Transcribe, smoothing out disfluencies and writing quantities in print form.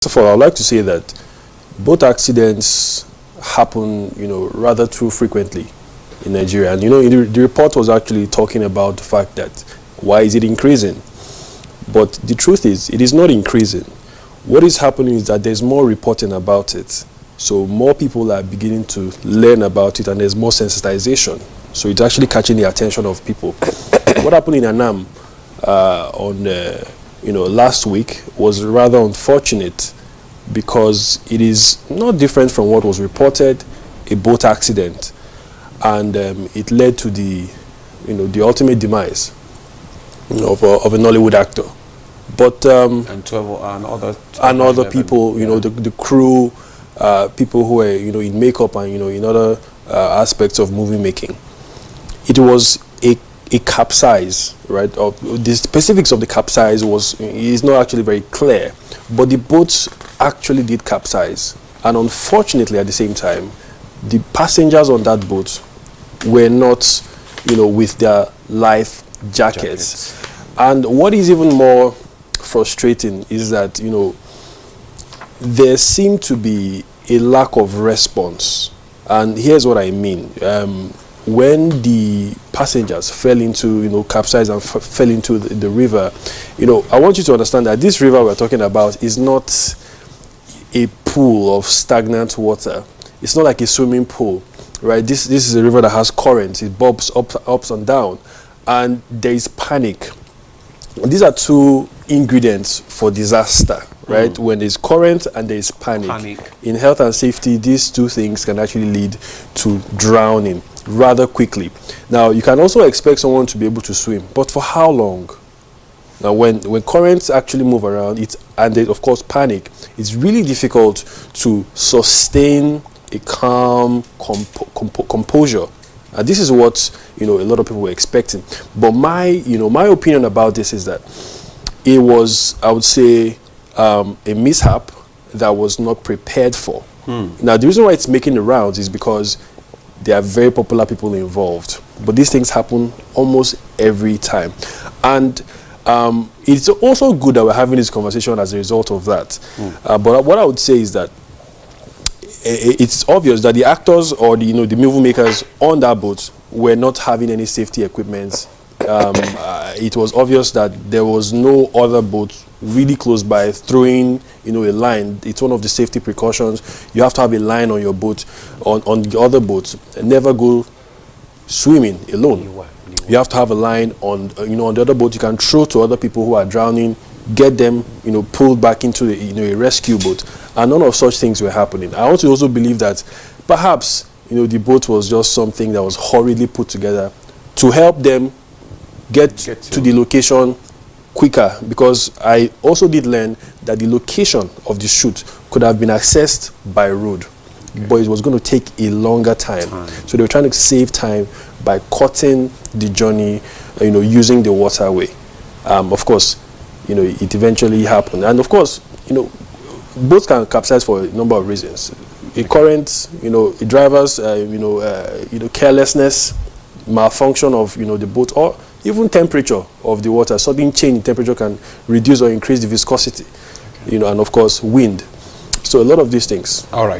First of all, I'd like to say that boat accidents happen, rather too frequently in Nigeria. And, the report was actually talking about the fact that why is it increasing? But the truth is, it is not increasing. What is happening is that there's more reporting about it. So more people are beginning to learn about it, and there's more sensitization. So it's actually catching the attention of people. What happened in Annam last week was rather unfortunate, because it is not different from what was reported, a boat accident, and it led to the ultimate demise of a Nollywood actor. But and other people, the crew, people who were in makeup and in other aspects of movie making. It was a capsize, right? The specifics of the capsize is not actually very clear, but the boats actually did capsize, and unfortunately, at the same time, the passengers on that boat were not, with their life jackets. And what is even more frustrating is that there seemed to be a lack of response, and here's what I mean. When the passengers fell into, capsized and fell into the river, I want you to understand that this river we're talking about is not a pool of stagnant water. It's not like a swimming pool, right? This is a river that has currents. It bobs ups and down, and there is panic. These are two ingredients for disaster, right? When there's current and there's panic. In health and safety, these two things can actually lead to drowning rather quickly. Now, you can also expect someone to be able to swim, but for how long? Now, when currents actually move around, and there's of course panic, it's really difficult to sustain a calm composure. And this is what a lot of people were expecting. But my opinion about this is that it was, I would say, a mishap that was not prepared for. Now, the reason why it's making the rounds is because there are very popular people involved, but these things happen almost every time. And it's also good that we're having this conversation as a result of that. But what I would say is that it's obvious that the actors or the movie makers on that boat were not having any safety equipment. It was obvious that there was no other boat really close by throwing a line. It's one of the safety precautions. You have to have a line on your boat, on the other boats. Never go swimming alone. You have to have a line on the other boat you can throw to other people who are drowning, get them pulled back into a rescue boat. And none of such things were happening. I want to also believe that perhaps the boat was just something that was hurriedly put together to help them get to the location quicker, because I also did learn that the location of the shoot could have been accessed by road, but it was going to take a longer time. So they were trying to save time by cutting the journey, using the waterway. Of course, it eventually happened, and of course, boats can capsize for a number of reasons. A current, a driver's, carelessness, malfunction of the boat, or even temperature of the water. Sudden change in temperature can reduce or increase the viscosity, and of course wind. So a lot of these things. All right.